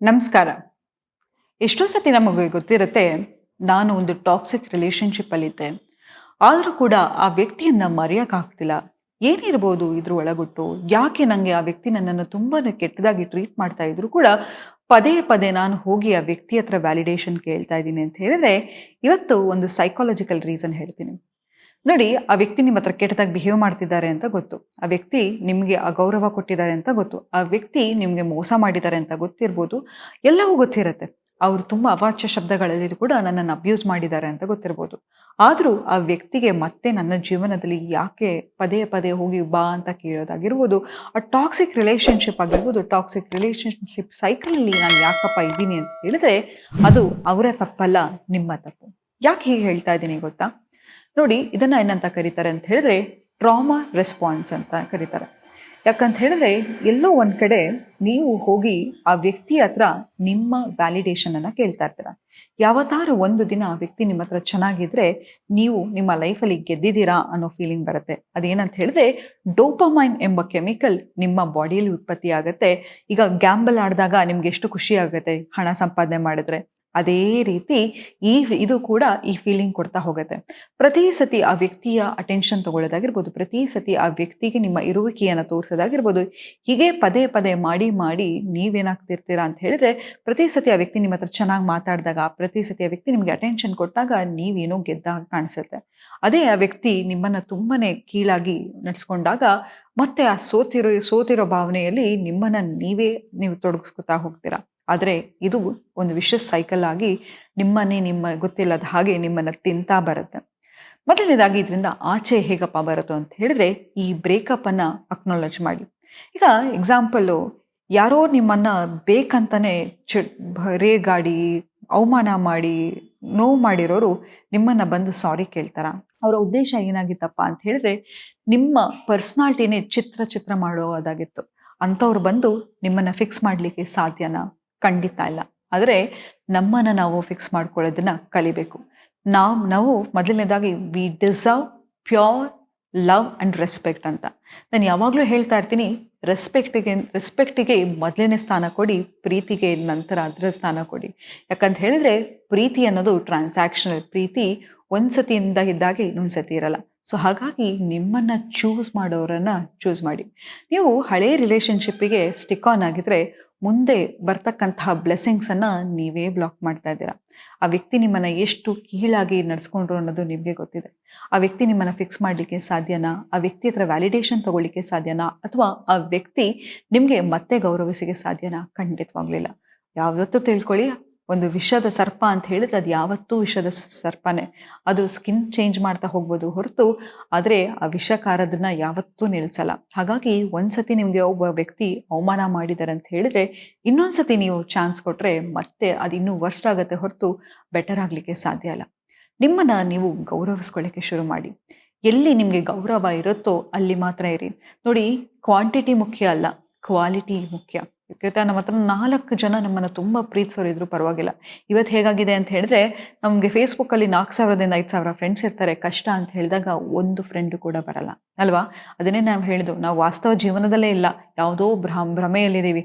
ನಮಸ್ಕಾರ. ಎಷ್ಟೋ ಸತಿ ನಮಗೆ ಗೊತ್ತಿರುತ್ತೆ, ನಾನು ಒಂದು ಟಾಕ್ಸಿಕ್ ರಿಲೇಶನ್‌ಶಿಪ್ಪಲ್ಲಿದ್ದೆ. ಆದರೂ ಕೂಡ ಆ ವ್ಯಕ್ತಿಯನ್ನ ಮರೆಯೋಕ್ಕಾಗ್ತಿಲ್ಲ. ಏನಿರ್ಬೋದು ಇದ್ರ ಒಳಗುಟ್ಟು? ಯಾಕೆ ನಂಗೆ ಆ ವ್ಯಕ್ತಿ ನನ್ನನ್ನು ತುಂಬಾನೇ ಕೆಟ್ಟದಾಗಿ ಟ್ರೀಟ್ ಮಾಡ್ತಾ ಇದ್ರು ಕೂಡ, ಪದೇ ಪದೇ ನಾನು ಹೋಗಿ ಆ ವ್ಯಕ್ತಿ ಹತ್ರ ವ್ಯಾಲಿಡೇಷನ್ ಕೇಳ್ತಾ ಇದ್ದೀನಿ ಅಂತ ಹೇಳಿದ್ರೆ, ಇವತ್ತು ಒಂದು ಸೈಕಾಲಜಿಕಲ್ ರೀಸನ್ ಹೇಳ್ತೀನಿ. ನೋಡಿ, ಆ ವ್ಯಕ್ತಿ ನಿಮ್ಮ ಹತ್ರ ಕೆಟ್ಟದಾಗಿ ಬಿಹೇವ್ ಮಾಡ್ತಿದ್ದಾರೆ ಅಂತ ಗೊತ್ತು. ಆ ವ್ಯಕ್ತಿ ನಿಮಗೆ ಅಗೌರವ ಕೊಟ್ಟಿದ್ದಾರೆ ಅಂತ ಗೊತ್ತು. ಆ ವ್ಯಕ್ತಿ ನಿಮಗೆ ಮೋಸ ಮಾಡಿದ್ದಾರೆ ಅಂತ ಗೊತ್ತಿರ್ಬೋದು. ಎಲ್ಲವೂ ಗೊತ್ತಿರುತ್ತೆ. ಅವರು ತುಂಬಾ ಅವಾಚ್ಯ ಶಬ್ದಗಳಲ್ಲಿ ಕೂಡ ನನ್ನನ್ನು ಅಬ್ಯೂಸ್ ಮಾಡಿದ್ದಾರೆ ಅಂತ ಗೊತ್ತಿರ್ಬೋದು. ಆದರೂ ಆ ವ್ಯಕ್ತಿಗೆ ಮತ್ತೆ ನನ್ನ ಜೀವನದಲ್ಲಿ ಯಾಕೆ ಪದೇ ಪದೇ ಹೋಗಿ ಬಾ ಅಂತ ಕೇಳೋದಾಗಿರ್ಬೋದು, ಆ ಟಾಕ್ಸಿಕ್ ರಿಲೇಶನ್‌ಶಿಪ್ ಆಗಿರ್ಬೋದು, ಟಾಕ್ಸಿಕ್ ರಿಲೇಶನ್‌ಶಿಪ್ ಸೈಕಲಲ್ಲಿ ನಾನು ಯಾಕಪ್ಪ ಇದ್ದೀನಿ ಅಂತ ಹೇಳಿದ್ರೆ, ಅದು ಅವರ ತಪ್ಪಲ್ಲ, ನಿಮ್ಮ ತಪ್ಪು. ಯಾಕೆ ಹೀಗೆ ಹೇಳ್ತಾ ಇದ್ದೀನಿ ಗೊತ್ತಾ? ನೋಡಿ, ಇದನ್ನ ಏನಂತ ಕರೀತಾರೆ ಅಂತ ಹೇಳಿದ್ರೆ ಟ್ರಾಮಾ ರೆಸ್ಪಾನ್ಸ್ ಅಂತ ಕರೀತಾರೆ. ಯಾಕಂತ ಹೇಳಿದ್ರೆ ಎಲ್ಲೋ ಒಂದ್ ಕಡೆ ನೀವು ಹೋಗಿ ಆ ವ್ಯಕ್ತಿ ಹತ್ರ ನಿಮ್ಮ ವ್ಯಾಲಿಡೇಷನ್ ಅನ್ನ ಕೇಳ್ತಾ ಇರ್ತೀರ. ಯಾವತ್ತಾರು ಒಂದು ದಿನ ಆ ವ್ಯಕ್ತಿ ನಿಮ್ಮ ಹತ್ರ ಚೆನ್ನಾಗಿದ್ರೆ ನೀವು ನಿಮ್ಮ ಲೈಫಲ್ಲಿ ಗೆದ್ದಿದ್ದೀರಾ ಅನ್ನೋ ಫೀಲಿಂಗ್ ಬರುತ್ತೆ. ಅದೇನಂತ ಹೇಳಿದ್ರೆ ಡೋಪಮೈನ್ ಎಂಬ ಕೆಮಿಕಲ್ ನಿಮ್ಮ ಬಾಡಿಯಲ್ಲಿ ಉತ್ಪತ್ತಿ ಆಗುತ್ತೆ. ಈಗ ಗ್ಯಾಂಬಲ್ ಆಡಿದಾಗ ನಿಮ್ಗೆ ಎಷ್ಟು ಖುಷಿ ಆಗುತ್ತೆ ಹಣ ಸಂಪಾದನೆ ಮಾಡಿದ್ರೆ, ಅದೇ ರೀತಿ ಇದು ಕೂಡ ಈ ಫೀಲಿಂಗ್ ಕೊಡ್ತಾ ಹೋಗುತ್ತೆ. ಪ್ರತಿ ಸತಿ ಆ ವ್ಯಕ್ತಿಯ ಅಟೆನ್ಷನ್ ತಗೊಳ್ಳೋದಾಗಿರ್ಬೋದು, ಪ್ರತಿ ಸತಿ ಆ ವ್ಯಕ್ತಿಗೆ ನಿಮ್ಮ ಇರುವಿಕೆಯನ್ನು ತೋರಿಸೋದಾಗಿರ್ಬೋದು, ಹೀಗೆ ಪದೇ ಪದೇ ಮಾಡಿ ಮಾಡಿ ನೀವೇನಾಗ್ತಿರ್ತೀರಾ ಅಂತ ಹೇಳಿದ್ರೆ, ಪ್ರತಿ ಸತಿ ಆ ವ್ಯಕ್ತಿ ನಿಮ್ಮ ಹತ್ರ ಚೆನ್ನಾಗಿ ಮಾತಾಡಿದಾಗ, ಪ್ರತಿ ಸತಿ ಆ ವ್ಯಕ್ತಿ ನಿಮಗೆ ಅಟೆನ್ಷನ್ ಕೊಟ್ಟಾಗ ನೀವೇನೋ ಗೆದ್ದಾಗ ಕಾಣಿಸುತ್ತೆ. ಅದೇ ಆ ವ್ಯಕ್ತಿ ನಿಮ್ಮನ್ನ ತುಂಬಾನೇ ಕೀಳಾಗಿ ನಡೆಸ್ಕೊಂಡಾಗ ಮತ್ತೆ ಆ ಸೋತಿರೋ ಭಾವನೆಯಲ್ಲಿ ನೀವು ತೊಡಗಿಸ್ಕೊತಾ ಹೋಗ್ತೀರಾ. ಆದರೆ ಇದು ಒಂದು ವಿಶಸ್ ಸೈಕಲ್ ಆಗಿ ನಿಮ್ಮ ಗೊತ್ತಿಲ್ಲದ ಹಾಗೆ ನಿಮ್ಮನ್ನ ತಿಂತಾ ಬರುತ್ತೆ. ಮೊದಲನೇದಾಗಿ ಇದರಿಂದ ಆಚೆ ಹೇಗಪ್ಪ ಬರುತ್ತೋ ಅಂತ ಹೇಳಿದ್ರೆ, ಈ ಬ್ರೇಕಪ್ ಅನ್ನ ಅಕ್ನಾಲೆಜ್ ಮಾಡಿ. ಈಗ ಎಕ್ಸಾಂಪಲ್ಲು, ಯಾರೋ ನಿಮ್ಮನ್ನ ಬೇಕಂತಾನೆ ರೇಗಾಡಿ, ಅವಮಾನ ಮಾಡಿ, ನೋವು ಮಾಡಿರೋರು ನಿಮ್ಮನ್ನ ಬಂದು ಸಾರಿ ಕೇಳ್ತಾರ? ಅವರ ಉದ್ದೇಶ ಏನಾಗಿತ್ತಪ್ಪ ಅಂತ ಹೇಳಿದ್ರೆ, ನಿಮ್ಮ ಪರ್ಸ್ನಾಲಿಟಿನೇ ಚಿತ್ರ ಮಾಡೋದಾಗಿತ್ತು. ಅಂಥವ್ರು ಬಂದು ನಿಮ್ಮನ್ನ ಫಿಕ್ಸ್ ಮಾಡಲಿಕ್ಕೆ ಸಾಧ್ಯನಾ? ಖಂಡಿತ ಇಲ್ಲ. ಆದರೆ ನಮ್ಮನ್ನ ನಾವು ಫಿಕ್ಸ್ ಮಾಡ್ಕೊಳ್ಳೋದನ್ನ ಕಲಿಬೇಕು. ನಾವು ಮೊದಲನೇದಾಗಿ V deserve pure love and respect ಅಂತ. ನಾನು ಯಾವಾಗಲೂ ಹೇಳ್ತಾ ಇರ್ತೀನಿ, ರೆಸ್ಪೆಕ್ಟಿಗೆ ಮೊದಲನೇ ಸ್ಥಾನ ಕೊಡಿ, ಪ್ರೀತಿಗೆ ನಂತರ ಅದರ ಸ್ಥಾನ ಕೊಡಿ. ಯಾಕಂತ ಹೇಳಿದ್ರೆ ಪ್ರೀತಿ ಅನ್ನೋದು ಟ್ರಾನ್ಸಾಕ್ಷನಲ್. ಪ್ರೀತಿ ಒಂದ್ಸತಿಯಿಂದ ಇದ್ದಾಗೆ ಇನ್ನೊಂದು ಸತಿ ಇರಲ್ಲ. ಸೊ ಹಾಗಾಗಿ ನಿಮ್ಮನ್ನ ಚೂಸ್ ಮಾಡೋರನ್ನ ಚೂಸ್ ಮಾಡಿ. ನೀವು ಹಳೇ ರಿಲೇಶನ್ಶಿಪ್ಪಿಗೆ ಸ್ಟಿಕ್ ಆನ್ ಆಗಿದ್ರೆ ಮುಂದೆ ಬರ್ತಕ್ಕಂತಹ ಬ್ಲೆಸ್ಸಿಂಗ್ಸನ್ನು ನೀವೇ ಬ್ಲಾಕ್ ಮಾಡ್ತಾ ಇದ್ದೀರಾ. ಆ ವ್ಯಕ್ತಿ ನಿಮ್ಮನ್ನ ಎಷ್ಟು ಕೀಳಾಗಿ ನಡೆಸ್ಕೊಂಡ್ರು ಅನ್ನೋದು ನಿಮಗೆ ಗೊತ್ತಿದೆ. ಆ ವ್ಯಕ್ತಿ ನಿಮ್ಮನ್ನ ಫಿಕ್ಸ್ ಮಾಡಲಿಕ್ಕೆ ಸಾಧ್ಯನಾ? ಆ ವ್ಯಕ್ತಿ ಹತ್ರ ವ್ಯಾಲಿಡೇಷನ್ ತಗೊಳ್ಳಿಕ್ಕೆ ಸಾಧ್ಯನಾ? ಅಥವಾ ಆ ವ್ಯಕ್ತಿ ನಿಮಗೆ ಮತ್ತೆ ಗೌರವಿಸಿಗೆ ಸಾಧ್ಯನಾ? ಖಂಡಿತವಾಗ್ಲಿಲ್ಲ. ಯಾವತ್ತೂ ತಿಳ್ಕೊಳ್ಳಿ, ಒಂದು ವಿಷದ ಸರ್ಪ ಅಂತ ಹೇಳಿದ್ರೆ ಅದು ಯಾವತ್ತೂ ವಿಷದ ಸರ್ಪನೇ. ಅದು ಸ್ಕಿನ್ ಚೇಂಜ್ ಮಾಡ್ತಾ ಹೋಗ್ಬೋದು ಹೊರತು, ಆದರೆ ಆ ವಿಷಕಾರದನ್ನ ಯಾವತ್ತೂ ನಿಲ್ಸಲ್ಲ. ಹಾಗಾಗಿ ಒಂದ್ಸತಿ ನಿಮಗೆ ಒಬ್ಬ ವ್ಯಕ್ತಿ ಅವಮಾನ ಮಾಡಿದ್ದಾರೆ ಅಂತ ಹೇಳಿದ್ರೆ, ಇನ್ನೊಂದ್ಸತಿ ನೀವು ಚಾನ್ಸ್ ಕೊಟ್ರೆ ಮತ್ತೆ ಅದು ಇನ್ನೂ ವರ್ಸ್ಟ್ ಆಗುತ್ತೆ ಹೊರತು ಬೆಟರ್ ಆಗ್ಲಿಕ್ಕೆ ಸಾಧ್ಯ ಇಲ್ಲ. ನಿಮ್ಮನ್ನ ನೀವು ಗೌರವಿಸ್ಕೊಳ್ಳಿಕ್ಕೆ ಶುರು ಮಾಡಿ. ಎಲ್ಲಿ ನಿಮಗೆ ಗೌರವ ಇರುತ್ತೋ ಅಲ್ಲಿ ಮಾತ್ರ ಇರಿ. ನೋಡಿ, ಕ್ವಾಂಟಿಟಿ ಮುಖ್ಯ ಅಲ್ಲ, ಕ್ವಾಲಿಟಿ ಮುಖ್ಯ. ಯಾಕಂದ್ರೆ ನಮ್ಮ ಹತ್ರ 4 ಜನ ನಮ್ಮನ್ನು ತುಂಬ ಪ್ರೀತಿಸೋರಿದ್ರು ಪರವಾಗಿಲ್ಲ. ಇವತ್ತು ಹೇಗಾಗಿದೆ ಅಂತ ಹೇಳಿದ್ರೆ, ನಮಗೆ ಫೇಸ್ಬುಕ್ಕಲ್ಲಿ 4,000ದಿಂದ 5,000 ಫ್ರೆಂಡ್ಸ್ ಇರ್ತಾರೆ. ಕಷ್ಟ ಅಂತ ಹೇಳಿದಾಗ ಒಂದು ಫ್ರೆಂಡು ಕೂಡ ಬರಲ್ಲ ಅಲ್ವಾ? ಅದನ್ನೇ ನಾವು ಹೇಳಿದ್ದು, ನಾವು ವಾಸ್ತವ ಜೀವನದಲ್ಲೇ ಇಲ್ಲ, ಯಾವುದೋ ಭ್ರಮೆಯಲ್ಲಿದ್ದೀವಿ.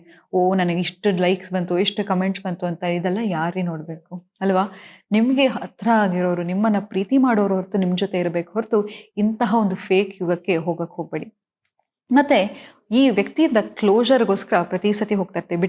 ನನಗೆ ಇಷ್ಟು ಲೈಕ್ಸ್ ಬಂತು, ಇಷ್ಟು ಕಮೆಂಟ್ಸ್ ಬಂತು ಅಂತ. ಇದೆಲ್ಲ ಯಾರೇ ನೋಡಬೇಕು ಅಲ್ವಾ? ನಿಮಗೆ ಹತ್ರ ಆಗಿರೋರು, ನಿಮ್ಮನ್ನು ಪ್ರೀತಿ ಮಾಡೋರು ಹೊರತು ನಿಮ್ಮ ಜೊತೆ ಇರಬೇಕು ಹೊರತು ಇಂತಹ ಒಂದು ಫೇಕ್ ಯುಗಕ್ಕೆ ಹೋಗಕ್ಕೆ ಹೋಗಬೇಡಿ. ಮತ್ತೆ ಈ ವ್ಯಕ್ತಿಯಿಂದ ಕ್ಲೋಷರ್ಗೋಸ್ಕರ ಪ್ರತಿ ಸತಿ ಹೋಗ್ತಾ ಇರ್ತೀವಿ,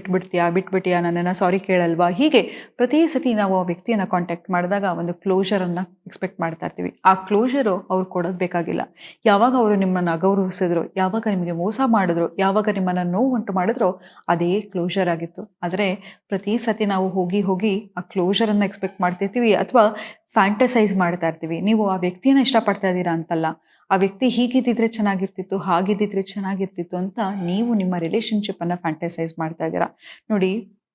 ಬಿಟ್ಬಿಟ್ಟಿಯಾ, ನನ್ನನ್ನು ಸಾರಿ ಕೇಳಲ್ವಾ? ಹೀಗೆ ಪ್ರತಿ ಸತಿ ನಾವು ಆ ವ್ಯಕ್ತಿಯನ್ನು ಕಾಂಟ್ಯಾಕ್ಟ್ ಮಾಡಿದಾಗ ಒಂದು ಕ್ಲೋಷರನ್ನು ಎಕ್ಸ್ಪೆಕ್ಟ್ ಮಾಡ್ತಾ ಇರ್ತೀವಿ. ಆ ಕ್ಲೋಷರು ಅವ್ರು ಕೊಡೋದು ಬೇಕಾಗಿಲ್ಲ. ಯಾವಾಗ ಅವರು ನಿಮ್ಮನ್ನು ಅಗೌರವಿಸಿದ್ರು, ಯಾವಾಗ ನಿಮಗೆ ಮೋಸ ಮಾಡಿದ್ರು, ಯಾವಾಗ ನಿಮ್ಮನ್ನು ನೋವು ಉಂಟು ಮಾಡಿದ್ರು, ಅದೇ ಕ್ಲೋಷರ್ ಆಗಿತ್ತು. ಆದರೆ ಪ್ರತಿ ಸತಿ ನಾವು ಹೋಗಿ ಆ ಕ್ಲೋಷರನ್ನು ಎಕ್ಸ್ಪೆಕ್ಟ್ ಮಾಡ್ತಿರ್ತೀವಿ, ಅಥವಾ ಫ್ಯಾಂಟಸೈಸ್ ಮಾಡ್ತಾ ಇರ್ತೀವಿ. ನೀವು ಆ ವ್ಯಕ್ತಿಯನ್ನು ಇಷ್ಟಪಡ್ತಾ ಇದ್ದೀರಾ ಅಂತಲ್ಲ, ಆ ವ್ಯಕ್ತಿ ಹೀಗಿದ್ದಿದ್ರೆ ಚೆನ್ನಾಗಿರ್ತಿತ್ತು, ಹಾಗಿದ್ದಿದ್ರೆ ಚೆನ್ನಾಗಿರ್ತಿತ್ತು ಅಂತ ನೀವು ನಿಮ್ಮ ರಿಲೇಶನ್ಶಿಪ್ಪನ್ನು ಫ್ಯಾಂಟಸೈಸ್ ಮಾಡ್ತಾ ಇದ್ದೀರಾ. ನೋಡಿ,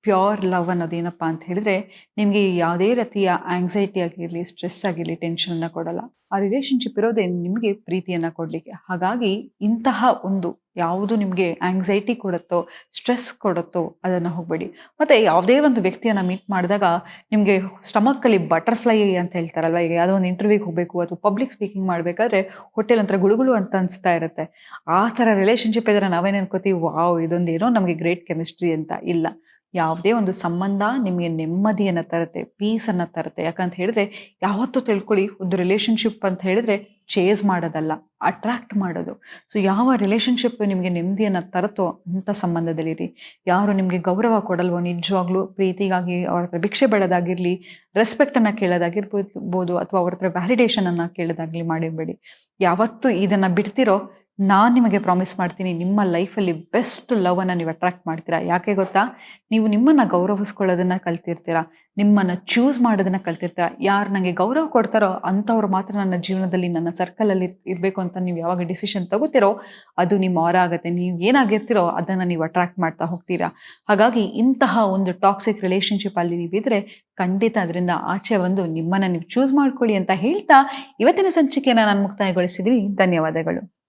ಪ್ಯೂರ್ ಲವ್ ಅನ್ನೋದೇನಪ್ಪ ಅಂತ ಹೇಳಿದ್ರೆ, ನಿಮಗೆ ಯಾವುದೇ ರೀತಿಯ ಆಂಗ್ಸೈಟಿ ಆಗಿರಲಿ, ಸ್ಟ್ರೆಸ್ ಆಗಿರಲಿ, ಟೆನ್ಷನನ್ನು ಕೊಡಲ್ಲ. ಆ ರಿಲೇಶನ್ಶಿಪ್ ಇರೋದೇ ನಿಮಗೆ ಪ್ರೀತಿಯನ್ನು ಕೊಡಲಿಕ್ಕೆ. ಹಾಗಾಗಿ ಇಂತಹ ಒಂದು ಯಾವುದು ನಿಮಗೆ ಆಂಗ್ಸೈಟಿ ಕೊಡುತ್ತೋ, ಸ್ಟ್ರೆಸ್ ಕೊಡುತ್ತೋ ಅದನ್ನು ಹೋಗಬೇಡಿ. ಮತ್ತು ಯಾವುದೇ ಒಂದು ವ್ಯಕ್ತಿಯನ್ನು ಮೀಟ್ ಮಾಡಿದಾಗ ನಿಮಗೆ ಸ್ಟಮಕ್ಕಲ್ಲಿ ಬಟರ್ಫ್ಲೈ ಅಂತ ಹೇಳ್ತಾರಲ್ವ, ಈಗ ಯಾವುದೋ ಒಂದು ಇಂಟರ್ವ್ಯೂಗೆ ಹೋಗಬೇಕು ಅಥವಾ ಪಬ್ಲಿಕ್ ಸ್ಪೀಕಿಂಗ್ ಮಾಡಬೇಕಾದ್ರೆ ಹೋಟೆಲ್ ಒಂಥರ ಗುಳುಗುಳು ಅಂತ ಅನಿಸ್ತಾ ಇರುತ್ತೆ. ಆ ಥರ ರಿಲೇಶನ್ಶಿಪ್ ಇದ್ದರೆ ನಾವೇನು ಅನ್ಕೋತೀವಿ, ವಾವ್ ಇದೊಂದೇನೋ ನಮಗೆ ಗ್ರೇಟ್ ಕೆಮಿಸ್ಟ್ರಿ ಅಂತ. ಇಲ್ಲ, ಯಾವುದೇ ಒಂದು ಸಂಬಂಧ ನಿಮಗೆ ನೆಮ್ಮದಿಯನ್ನು ತರುತ್ತೆ, ಪೀಸನ್ನು ತರುತ್ತೆ. ಯಾಕಂತ ಹೇಳಿದ್ರೆ ಯಾವತ್ತೂ ತಿಳ್ಕೊಳ್ಳಿ, ಒಂದು ರಿಲೇಶನ್‌ಶಿಪ್ ಅಂತ ಹೇಳಿದ್ರೆ ಚೇಸ್ ಮಾಡೋದಲ್ಲ, ಅಟ್ರಾಕ್ಟ್ ಮಾಡೋದು. ಸೊ ಯಾವ ರಿಲೇಶನ್‌ಶಿಪ್ ನಿಮಗೆ ನೆಮ್ಮದಿಯನ್ನು ತರುತ್ತೋ ಅಂಥ ಸಂಬಂಧದಲ್ಲಿರಿ. ಯಾರು ನಿಮಗೆ ಗೌರವ ಕೊಡಲ್ವೋ, ನಿಜವಾಗ್ಲೂ ಪ್ರೀತಿಗಾಗಿ ಅವ್ರ ಹತ್ರ ಭಿಕ್ಷೆ ಬೇಡೋದಾಗಿರಲಿ, ರೆಸ್ಪೆಕ್ಟನ್ನು ಕೇಳೋದಾಗಿರ್ಬೋದು ಅಥವಾ ಅವ್ರ ಹತ್ರ ವ್ಯಾಲಿಡೇಷನನ್ನು ಕೇಳೋದಾಗ್ಲಿ ಮಾಡಿರಬೇಡಿ. ಯಾವತ್ತು ಇದನ್ನು ಬಿಡ್ತಿರೋ, ನಾನು ನಿಮಗೆ ಪ್ರಾಮಿಸ್ ಮಾಡ್ತೀನಿ, ನಿಮ್ಮ ಲೈಫಲ್ಲಿ ಬೆಸ್ಟ್ ಲವ್ವನ್ನು ನೀವು ಅಟ್ರಾಕ್ಟ್ ಮಾಡ್ತೀರಾ. ಯಾಕೆ ಗೊತ್ತಾ? ನೀವು ನಿಮ್ಮನ್ನು ಗೌರವಿಸ್ಕೊಳ್ಳೋದನ್ನು ಕಲ್ತಿರ್ತೀರಾ, ನಿಮ್ಮನ್ನು ಚೂಸ್ ಮಾಡೋದನ್ನು ಕಲ್ತಿರ್ತೀರಾ. ಯಾರು ನನಗೆ ಗೌರವ ಕೊಡ್ತಾರೋ ಅಂಥವ್ರು ಮಾತ್ರ ನನ್ನ ಜೀವನದಲ್ಲಿ, ನನ್ನ ಸರ್ಕಲಲ್ಲಿ ಇರಬೇಕು ಅಂತ ನೀವು ಯಾವಾಗ ಡಿಸಿಷನ್ ತಗೋತೀರೋ, ಅದು ನಿಮ್ಮ ಆರ ಆಗುತ್ತೆ. ನೀವು ಏನಾಗಿರ್ತೀರೋ ಅದನ್ನು ನೀವು ಅಟ್ರಾಕ್ಟ್ ಮಾಡ್ತಾ ಹೋಗ್ತೀರಾ. ಹಾಗಾಗಿ ಇಂತಹ ಒಂದು ಟಾಕ್ಸಿಕ್ ರಿಲೇಶನ್‌ಶಿಪ್ ಅಲ್ಲಿ ನೀವಿದ್ರೆ ಖಂಡಿತ ಅದರಿಂದ ಆಚೆ ಬಂದು ನಿಮ್ಮನ್ನು ನೀವು ಚೂಸ್ ಮಾಡ್ಕೊಳ್ಳಿ ಅಂತ ಹೇಳ್ತಾ ಇವತ್ತಿನ ಸಂಚಿಕೆಯನ್ನು ನಾನು ಮುಕ್ತಾಯಗೊಳಿಸಿದ್ದೀನಿ. ಧನ್ಯವಾದಗಳು.